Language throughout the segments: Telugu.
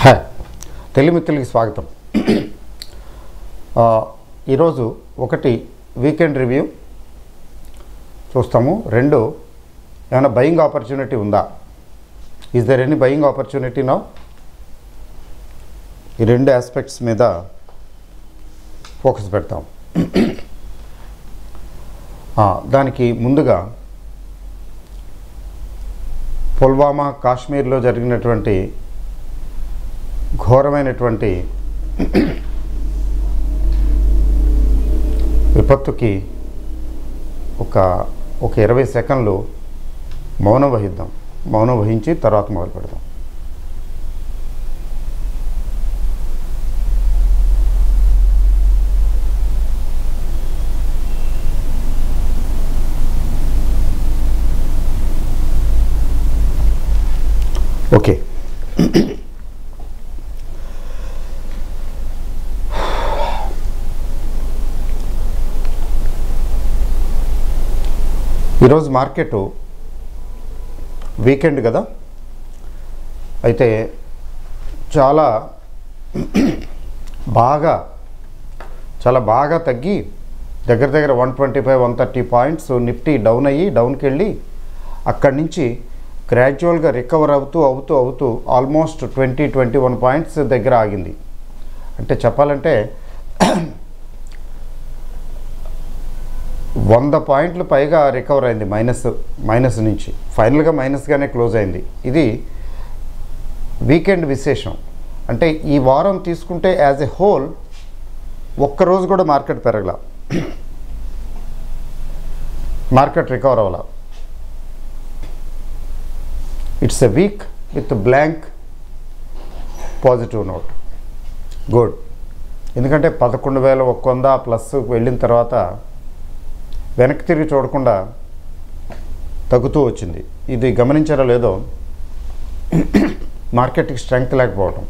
హాయ్ తెలుగు మిత్రులకి స్వాగతం. ఈరోజు ఒకటి వీకెండ్ రివ్యూ చూస్తాము. రెండు ఏమైనా బయింగ్ ఆపర్చునిటీ ఉందా, is there any buying opportunity now? ఈ రెండు ఆస్పెక్ట్స్ మీద ఫోకస్ పెడతాం. దానికి ముందుగా పుల్వామా కాశ్మీర్లో జరిగినటువంటి ఘోరమైనటువంటి విపత్తుకి ఒక 20 సెకండ్లు మౌనం వహిద్దాం. మౌనం వహించి తర్వాత మొదలు పెడదాం. ఓకే, ఈరోజు మార్కెట్ వీకెండ్ కదా, అయితే చాలా బాగా తగ్గి దగ్గర 125-130 పాయింట్స్ నిఫ్టీ డౌన్ అయ్యి డౌన్కి వెళ్ళి అక్కడి నుంచి గ్రాడ్యువల్గా రికవర్ అవుతూ ఆల్మోస్ట్ 20-21 పాయింట్స్ దగ్గర ఆగింది. అంటే చెప్పాలంటే 100 పాయింట్లు పైగా రికవర్ అయింది మైనస్ నుంచి. ఫైనల్గా మైనస్గానే క్లోజ్ అయింది. ఇది వీకెండ్ విశేషం. అంటే ఈ వారం తీసుకుంటే యాజ్ ఎ హోల్ ఒక్కరోజు కూడా మార్కెట్ పెరగల, మార్కెట్ రికవర్ అవ్వాల. It's a week with blank positive note. Good. ఎందుకంటే 11,100 ప్లస్ వెళ్ళిన తర్వాత వెనక్కి తిరిగి చూడకుండా తగ్గుతూ వచ్చింది. ఇది గమనించారో లేదో, మార్కెట్కి స్ట్రెంగ్త్ లేకపోవడం.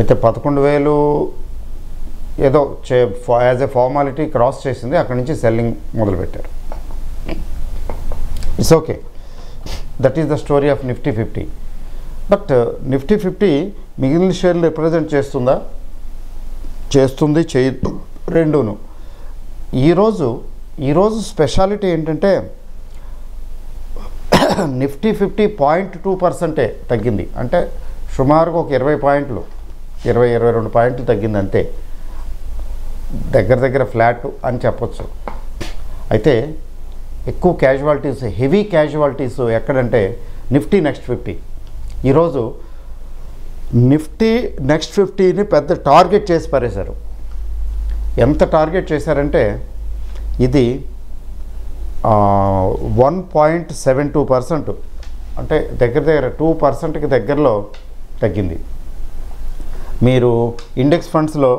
అయితే 11,000 ఏదో యాజ్ ఎ ఫార్మాలిటీ క్రాస్ చేసింది. అక్కడి నుంచి సెల్లింగ్ మొదలుపెట్టారు. It's okay, that is the story of Nifty 50. But Nifty 50 మిగిలిన షేర్లు రిప్రజెంట్ చేస్తుందా? చేస్తుంది, చేయొద్దు, రెండును. ఈరోజు స్పెషాలిటీ ఏంటంటే నిఫ్టీ 50 0.2% తగ్గింది. అంటే సుమారుగా ఒక 20 పాయింట్లు, 20-22 పాయింట్లు తగ్గింది అంతే. దగ్గర ఫ్లాట్ అని చెప్పొచ్చు. అయితే ఎక్కువ క్యాజువాలిటీస్, హెవీ క్యాజువాలిటీస్ ఎక్కడంటే నిఫ్టీ నెక్స్ట్ 50. ఈరోజు నిఫ్టీ నెక్స్ట్ 50ని పెద్ద టార్గెట్ చేసి పారేశారు. ఎంత టార్గెట్ చేశారంటే ఇది 1.72%, అంటే దగ్గర 2%కి దగ్గరలో తగ్గింది. మీరు ఇండెక్స్ ఫండ్స్లో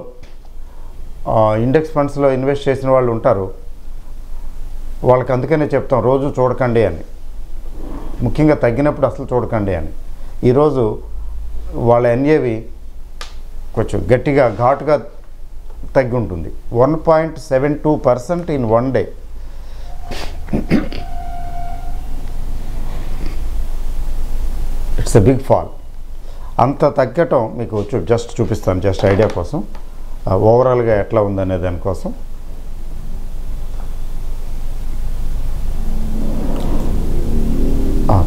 ఇన్వెస్ట్ చేసిన వాళ్ళు ఉంటారు, వాళ్ళకి అందుకనే చెప్తాం రోజు చూడకండి అని, ముఖ్యంగా తగ్గినప్పుడు అసలు చూడకండి అని. ఈరోజు వాళ్ళ ఎన్ఏవి కొంచెం గట్టిగా ఘాటుగా తగ్గి ఉంటుంది. 1.72% in 1 day. It's a big fall. అంత తగ్గటం మీకు జస్ట్ చూపిస్తాను, జస్ట్ ఐడియా కోసం, ఓవరాల్గా ఎట్లా ఉందనే దానికోసం.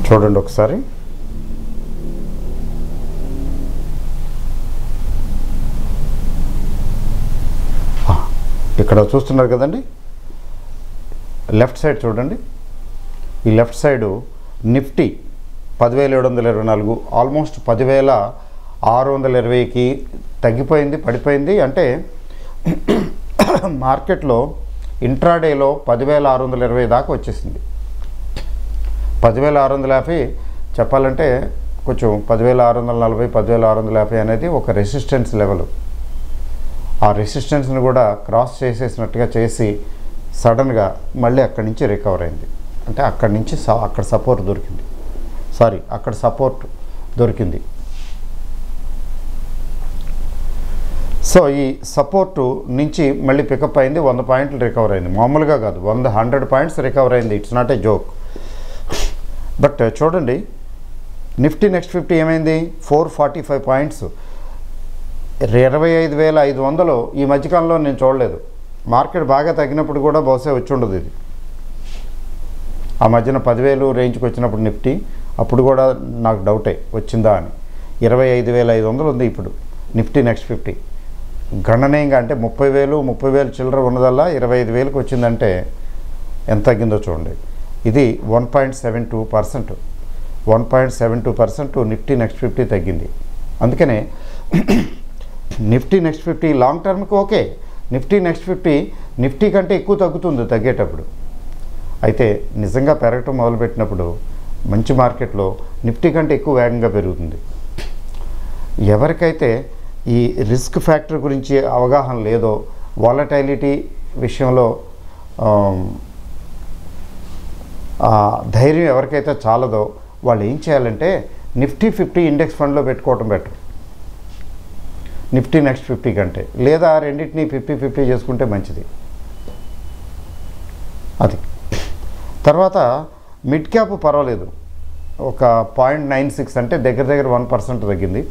చూడండి ఒకసారి. ఇక్కడ చూస్తున్నారు కదండి, లెఫ్ట్ సైడ్ చూడండి. ఈ లెఫ్ట్ సైడు నిఫ్టీ 10,724, ఆల్మోస్ట్ 10,620కి తగ్గిపోయింది, పడిపోయింది. అంటే మార్కెట్లో ఇంట్రాడేలో 10,620 దాకా వచ్చేసింది. 10,650 చెప్పాలంటే కొంచెం 10,640, 10,650 అనేది ఒక రెసిస్టెన్స్ లెవెల్. ఆ రెసిస్టెన్స్ని కూడా క్రాస్ చేసేసినట్టుగా చేసి సడన్గా మళ్ళీ అక్కడి నుంచి రికవర్ అయింది. అంటే అక్కడి నుంచి అక్కడ సపోర్ట్ దొరికింది. సో ఈ సపోర్టు నుంచి మళ్ళీ పికప్ అయింది, 100 పాయింట్లు రికవర్ అయింది. మామూలుగా కాదు, 100 పాయింట్స్ రికవర్ అయింది. It's not a joke. But చూడండి, నిఫ్టీ నెక్స్ట్ 50 ఏమైంది 445 పాయింట్స్, 25,500 ఈ మధ్యకాలంలో నేను చూడలేదు. మార్కెట్ బాగా తగ్గినప్పుడు కూడా బహుశా వచ్చి ఉండదు ఇది. ఆ మధ్యన 10,000 రేంజ్కి వచ్చినప్పుడు నిఫ్టీ, అప్పుడు కూడా నాకు డౌటే వచ్చిందా అని. 25,500 ఉంది ఇప్పుడు నిఫ్టీ నెక్స్ట్ 50. గణనీయంగా అంటే 30,000 చిల్లర ఉన్నదల్లా 25,000కి వచ్చిందంటే ఎంత తగ్గిందో చూడండి. ఇది 1.72%. 1.72% నిఫ్టీ నెక్స్ట్ 50 తగ్గింది. అందుకనే నిఫ్టీ నెక్స్ట్ 50 లాంగ్ టర్మ్కి ఓకే. నిఫ్టీ నెక్స్ట్ 50 నిఫ్టీ కంటే ఎక్కువ తగ్గుతుంది తగ్గేటప్పుడు. అయితే నిజంగా పెరగటం మొదలుపెట్టినప్పుడు మంచి మార్కెట్లో నిఫ్టీ కంటే ఎక్కువ వేగంగా పెరుగుతుంది. ఎవరికైతే ఈ రిస్క్ ఫ్యాక్టర్ గురించి అవగాహన లేదో, వాలటైలిటీ విషయంలో ధైర్యం ఎవరికైతే చాలదో వాళ్ళు ఏం చేయాలంటే నిఫ్టీ 50 ఇండెక్స్ ఫండ్లో పెట్టుకోవటం బెటర్ నిఫ్టీ నెక్స్ట్ 50 కంటే, లేదా రెండింటినీ 50-50 చేసుకుంటే మంచిది. అది తర్వాత మిడ్ క్యాప్ పర్వాలేదు, ఒక 0.96 అంటే దగ్గర 1% తగ్గింది.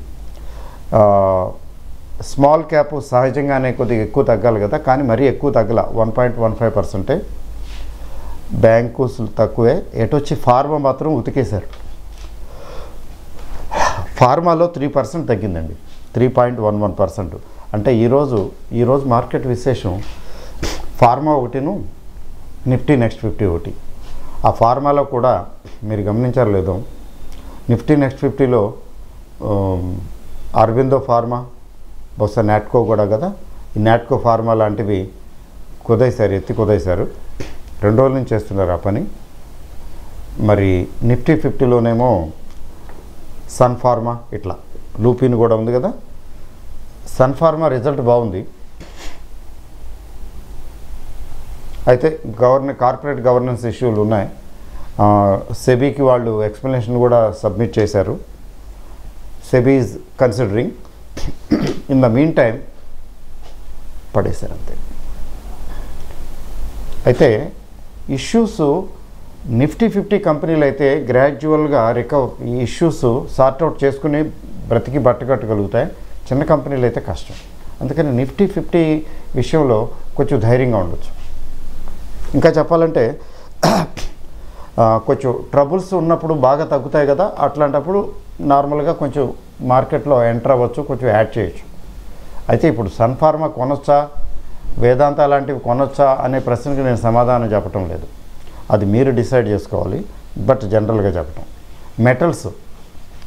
స్మాల్ క్యాప్ సహజంగానే కొద్దిగా ఎక్కువ తగ్గాలి కదా, కానీ మరీ ఎక్కువ తగ్గల, 1.15%. బ్యాంకు తక్కువే. ఎటొచ్చి ఫార్మా మాత్రం ఉతికేశారు. ఫార్మాలో 3% తగ్గిందండి, 3.11%. అంటే ఈరోజు మార్కెట్ విశేషం ఫార్మా ఒకటిను నిఫ్టీ నెక్స్ట్ 50 ఒకటి. ఆ ఫార్మాలో కూడా మీరు గమనించారు లేదో, నిఫ్టీ నెక్స్ట్ 50లో అరబిందో ఫార్మా, బహుశా నాట్కో కూడా కదా, ఈ నాట్కో ఫార్మా లాంటివి ఎత్తి కుదేశారు. 2 రోజుల నుంచి చేస్తున్నారు ఆ పని. మరి నిఫ్టీ 50లోనేమో సన్ ఫార్మా, ఇట్లా లూపిన్ కూడా ఉంది కదా. సన్ ఫార్మా రిజల్ట్ బాగుంది. అయితే కార్పొరేట్ గవర్నెన్స్ ఇష్యూలు ఉన్నాయి. సెబీకి వాళ్ళు ఎక్స్ప్లెనేషన్ కూడా సబ్మిట్ చేశారు. SEBI is considering. In the mean time పడేశారు అంతే. అయితే ఇష్యూస్ నిఫ్టీ 50 కంపెనీలు అయితే గ్రాడ్యువల్గా ఈ ఇష్యూస్ సార్ట్అవుట్ చేసుకుని బ్రతికి బట్టగట్టగలుగుతాయి. చిన్న కంపెనీలు అయితే కష్టం. అందుకని నిఫ్టీ 50 విషయంలో కొంచెం ధైర్యంగా ఉండొచ్చు. ఇంకా చెప్పాలంటే కొంచెం ట్రబుల్స్ ఉన్నప్పుడు బాగా తగ్గుతాయి కదా, అట్లాంటప్పుడు నార్మల్గా కొంచెం మార్కెట్లో ఎంటర్ అవ్వచ్చు, కొంచెం యాడ్ చేయొచ్చు. అయితే ఇప్పుడు సన్ ఫార్మా కొనొచ్చా, వేదాంత లాంటివి కొనొచ్చా అనే ప్రశ్నకి నేను సమాధానం చెప్పటం లేదు. అది మీరు డిసైడ్ చేసుకోవాలి. బట్ జనరల్గా చెప్పటం, మెటల్స్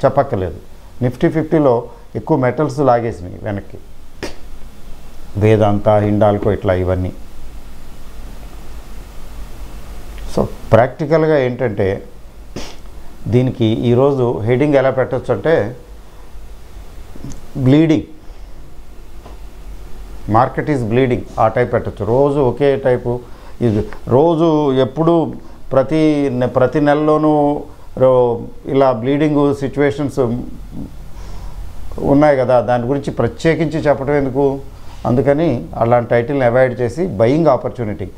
చెప్పక్కర్లేదు. నిఫ్టీ 50లో ఎక్కువ మెటల్స్ లాగేసినాయి వెనక్కి, వేదాంత, హిండాల్కో, ఇట్లా ఇవన్నీ. సో ప్రాక్టికల్గా ఏంటంటే దీనికి ఈరోజు హెడింగ్ ఎలా పెట్టచ్చు అంటే బ్లీడింగ్, మార్కెట్ ఈజ్ బ్లీడింగ్, ఆ టైప్ పెట్టచ్చు. రోజు ఒకే టైపు, ఇది రోజు ఎప్పుడు ప్రతి నెలలోనూ ఇలా బ్లీడింగ్ సిచ్యువేషన్స్ ఉన్నాయి కదా, దాని గురించి ప్రత్యేకించి చెప్పడం ఎందుకు. అందుకని అలాంటి టైటిల్ని అవాయిడ్ చేసి బయింగ్ ఆపర్చునిటీ,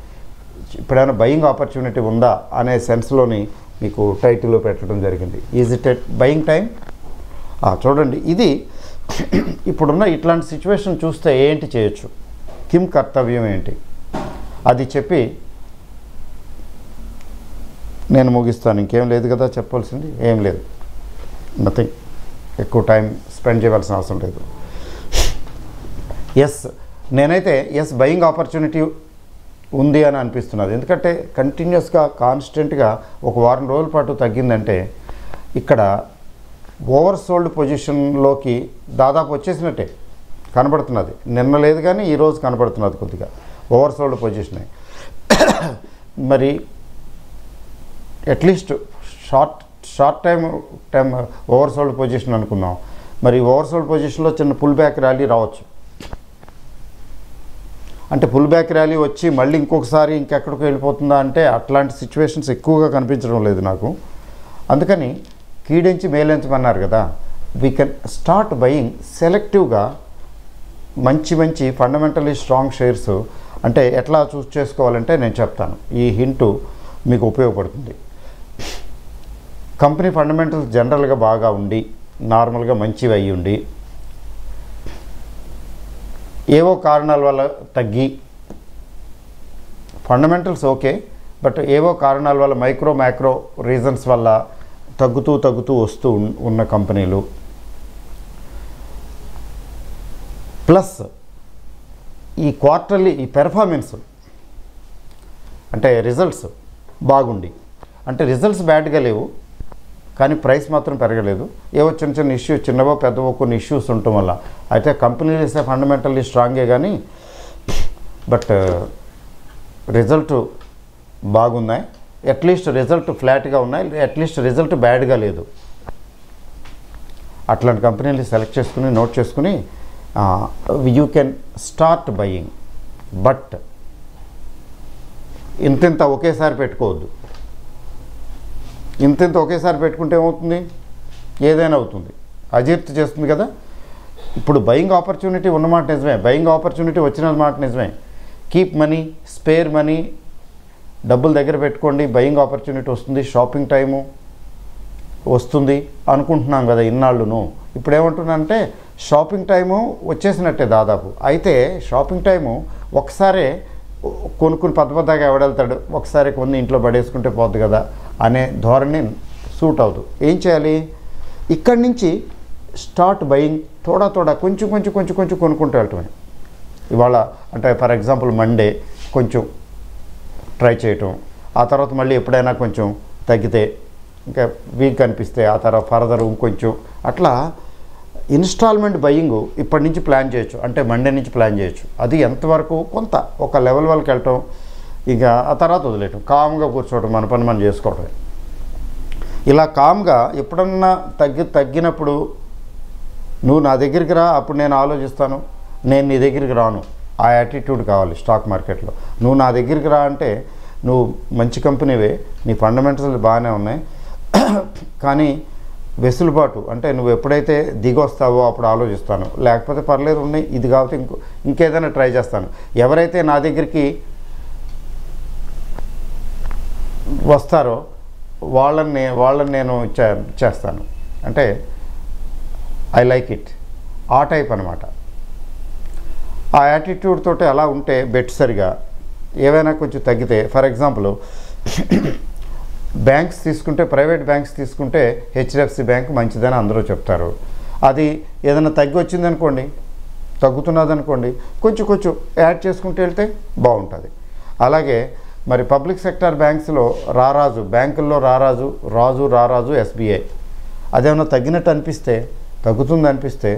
ఇప్పుడైనా బయింగ్ ఆపర్చునిటీ ఉందా అనే సెన్స్లోని మీకు టైటిల్లో పెట్టడం జరిగింది. Is it at buying time? చూడండి, ఇది ఇప్పుడున్న ఇట్లాంటి సిచ్యువేషన్ చూస్తే ఏంటి చేయొచ్చు, కిమ్ కర్తవ్యం ఏంటి అది చెప్పి నేను ముగిస్తాను. ఇంకేం లేదు కదా చెప్పాల్సింది, ఏం లేదు, నథింగ్. ఎక్కువ టైం స్పెండ్ చేయవలసిన అవసరం లేదు. నేనైతే బయింగ్ ఆపర్చునిటీ ఉంది అని అనిపిస్తున్నది. ఎందుకంటే కంటిన్యూస్గా కాన్స్టెంట్గా ఒక వారం రోజుల పాటు తగ్గిందంటే ఇక్కడ ఓవర్ సోల్డ్ పొజిషన్లోకి దాదాపు వచ్చేసినట్టే కనబడుతున్నది. నిన్న లేదు కానీ ఈరోజు కనబడుతున్నది కొద్దిగా ఓవర్ సోల్డ్ పొజిషనే. మరి at least short time over sold position అనుకుందాం. మరి ఓవర్ సోల్డ్ పొజిషన్లో చిన్న పుల్ బ్యాక్ ర్యాలీ రావచ్చు. అంటే పుల్ బ్యాక్ ర్యాలీ వచ్చి మళ్ళీ ఇంకొకసారి ఇంకెక్కడికి వెళ్ళిపోతుందా అంటే అట్లాంటి సిచ్యువేషన్స్ ఎక్కువగా కనిపించడం లేదు నాకు. అందుకని కీడించి మేలించమన్నారు కదా, వీ కెన్ స్టార్ట్ బయింగ్ సెలెక్టివ్గా మంచి ఫండమెంటలీ స్ట్రాంగ్ షేర్స్. అంటే ఎట్లా చూస్ చేసుకోవాలంటే నేను చెప్తాను, ఈ హింటు మీకు ఉపయోగపడుతుంది. కంపెనీ ఫండమెంటల్స్ జనరల్గా బాగా ఉండి నార్మల్గా మంచివి అయ్యి ఉండి ఏవో కారణాల వల్ల తగ్గి ఫండమెంటల్స్ ఓకే, బట్ ఏవో కారణాల వల్ల మైక్రో మ్యాక్రో రీజన్స్ వల్ల తగ్గుతూ వస్తూ ఉన్న కంపెనీలు, ప్లస్ ఈ క్వార్టర్లీ ఈ పెర్ఫార్మెన్స్ అంటే రిజల్ట్స్ బాగుండి, అంటే రిజల్ట్స్ బ్యాడ్గా లేవు కానీ ప్రైస్ మాత్రం పెరగలేదు. ఏవో చిన్న ఇష్యూస్, చిన్నవో పెద్దవో కొన్ని ఇష్యూస్ ఉండటం వల్ల. అయితే కంపెనీలు ఇస్తే ఫండమెంటల్లీ స్ట్రాంగే కానీ బట్ రిజల్ట్ బాగున్నాయి. అట్లీస్ట్ రిజల్ట్ ఫ్లాట్గా ఉన్నాయి, అట్లీస్ట్ రిజల్ట్ బ్యాడ్గా లేదు. అట్లాంటి కంపెనీలు సెలెక్ట్ చేసుకుని నోట్ చేసుకుని you can start buying. But ఇంత ఒకేసారి పెట్టుకోవద్దు. ఇంత ఒకేసారి పెట్టుకుంటే ఏమవుతుంది, ఏదైనా అవుతుంది, అజీర్తి చేస్తుంది కదా. ఇప్పుడు బయింగ్ ఆపర్చునిటీ ఉన్నమాట నిజమే, బయింగ్ ఆపర్చునిటీ వచ్చిన మాట నిజమే. కీప్ మనీ, స్పేర్ మనీ, డబ్బులు దగ్గర పెట్టుకోండి, బయింగ్ ఆపర్చునిటీ వస్తుంది, షాపింగ్ టైము వస్తుంది అనుకుంటున్నాం కదా ఇన్నాళ్ళును. ఇప్పుడు ఏమంటున్నానంటే షాపింగ్ టైము వచ్చేసినట్టే దాదాపు. అయితే షాపింగ్ టైము ఒకసారే కొనుక్కుని పెద్దగా ఎవడెళ్తాడు, ఒకసారి కొన్ని ఇంట్లో పడేసుకుంటే పోద్ది కదా అనే ధోరణి సూట్ అవుతూ ఏం చేయాలి, ఇక్కడి నుంచి స్టార్ట్ బయింగ్, తోడా కొంచెం కొనుక్కుంటూ వెళ్ళటమే. ఇవాళ అంటే ఫర్ ఎగ్జాంపుల్ మండే కొంచెం ట్రై చేయటం, ఆ తర్వాత మళ్ళీ ఎప్పుడైనా కొంచెం తగ్గితే ఇంకా వీక్ అనిపిస్తే ఆ తర్వాత ఫర్దర్ ఇంకొంచెం అట్లా ఇన్స్టాల్మెంట్ బయింగ్ ఇప్పటి నుంచి ప్లాన్ చేయొచ్చు. అంటే మండే నుంచి ప్లాన్ చేయొచ్చు. అది ఎంతవరకు కొంత ఒక లెవెల్ వరకు వెళ్ళటం, ఇక ఆ తర్వాత వదిలేయటం, కామ్గా కూర్చోవడం, మన పని మనం చేసుకోవటమే. ఇలా కామ్గా ఎప్పుడన్నా తగ్గినప్పుడు నువ్వు నా దగ్గరికి రా, అప్పుడు నేను ఆలోచిస్తాను, నేను నీ దగ్గరికి రాను, ఆ యాటిట్యూడ్ కావాలి స్టాక్ మార్కెట్లో. నువ్వు నా దగ్గరికి రా అంటే నువ్వు మంచి కంపెనీవే, నీ ఫండమెంటల్స్ బాగానే ఉన్నాయి, కానీ వెసులుబాటు అంటే నువ్వు ఎప్పుడైతే దిగొస్తావో అప్పుడు ఆలోచిస్తాను, లేకపోతే పర్లేదు ఉన్నాయి, ఇది కాబట్టి ఇంకేదైనా ట్రై చేస్తాను. ఎవరైతే నా దగ్గరికి వస్తారో వాళ్ళని నేను చేస్తాను. అంటే ఐ లైక్ ఇట్, ఆ టైప్ అనమాట. ఆ యాటిట్యూడ్ తోటి అలా ఉంటే బెట్ సరిగా ఏవైనా కొంచెం తగ్గితే, ఫర్ ఎగ్జాంపుల్ బ్యాంక్స్ తీసుకుంటే, ప్రైవేట్ బ్యాంక్స్ తీసుకుంటే హెచ్డిఎఫ్సి బ్యాంక్ మంచిదని అందరూ చెప్తారు. అది ఏదైనా తగ్గి వచ్చిందనుకోండి, తగ్గుతున్నదనుకోండి, కొంచెం యాడ్ చేసుకుంటూ వెళ్తే బాగుంటుంది. అలాగే మరి పబ్లిక్ సెక్టార్ బ్యాంక్స్లో బ్యాంకుల్లో రారాజు ఎస్బీఐ అదేమన్నా తగ్గినట్టు అనిపిస్తే, తగ్గుతుంది అనిపిస్తే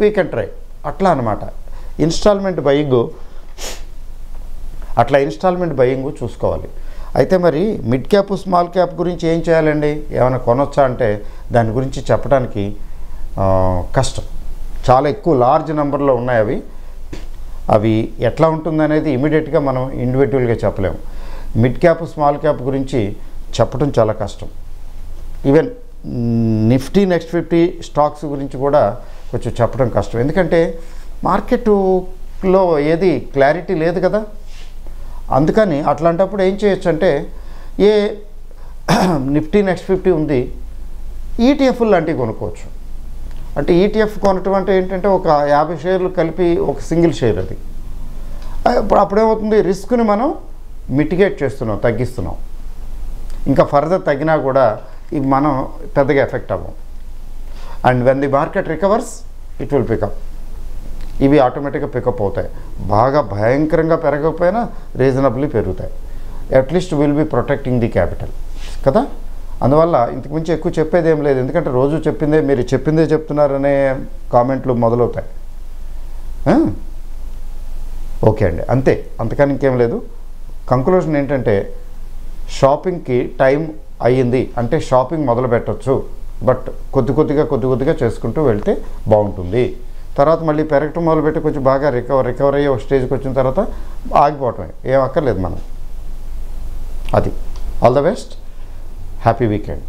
వీ కెన్ ట్రై. అట్లా అనమాట ఇన్స్టాల్మెంట్ బయింగ్ చూసుకోవాలి. అయితే మరి మిడ్ క్యాప్ స్మాల్ క్యాప్ గురించి ఏం చేయాలండి, ఏమైనా కొనొచ్చా అంటే దాని గురించి చెప్పడానికి కష్టం. చాలా ఎక్కువ లార్జ్ నెంబర్లో ఉన్నాయి. అవి ఎట్లా ఉంటుందనేది ఇమీడియట్గా మనం ఇండివిజువల్గా చెప్పలేము. మిడ్ క్యాప్ స్మాల్ క్యాప్ గురించి చెప్పడం చాలా కష్టం. ఈవెన్ నిఫ్టీ నెక్స్ట్ 50 స్టాక్స్ గురించి కూడా కొంచెం చెప్పడం కష్టం. ఎందుకంటే మార్కెట్లో ఏది క్లారిటీ లేదు కదా. అందుకని అట్లాంటప్పుడు ఏం చేయొచ్చు అంటే, ఏ నిఫ్టీ నెక్స్ట్ 50 ఉంది, ఈటీఎఫ్ లాంటివి కొనుక్కోవచ్చు. అంటే ఈటీఎఫ్ కొనటం అంటే ఏంటంటే ఒక 50 షేర్లు కలిపి ఒక సింగిల్ షేర్. అది అప్పుడేమవుతుంది, రిస్క్ని మనం మిటిగేట్ చేస్తున్నాం, తగ్గిస్తున్నాం. ఇంకా ఫర్దర్ తగ్గినా కూడా ఇవి మనం పెద్దగా ఎఫెక్ట్ అవ్వం. And when the market recovers it will pick up. ఇవి ఆటోమేటిక్గా పికప్ అవుతాయి. బాగా భయంకరంగా పెరగకపోయినా రీజనబుల్లీ పెరుగుతాయి. At least will be protecting the capital కదా. అందువల్ల ఇంతకుమించి ఎక్కువ చెప్పేది ఏం లేదు. ఎందుకంటే రోజు మీరు చెప్పిందే చెప్తున్నారనే కామెంట్లు మొదలవుతాయి. ఓకే అండి, అంతే, అంతకని ఇంకేం లేదు. కంక్లూజన్ ఏంటంటే, షాపింగ్కి టైం అయ్యింది అంటే షాపింగ్ మొదలు పెట్టచ్చు. బట్ కొద్దిగా చేసుకుంటూ వెళ్తే బాగుంటుంది. తర్వాత మళ్ళీ పెరగటం మొదలుపెట్టి కొంచెం బాగా రికవర్ అయ్యే ఒక స్టేజ్కి వచ్చిన తర్వాత ఆగిపోవటమే, ఏం అక్కర్లేదు మనం. అది. All the best, happy weekend.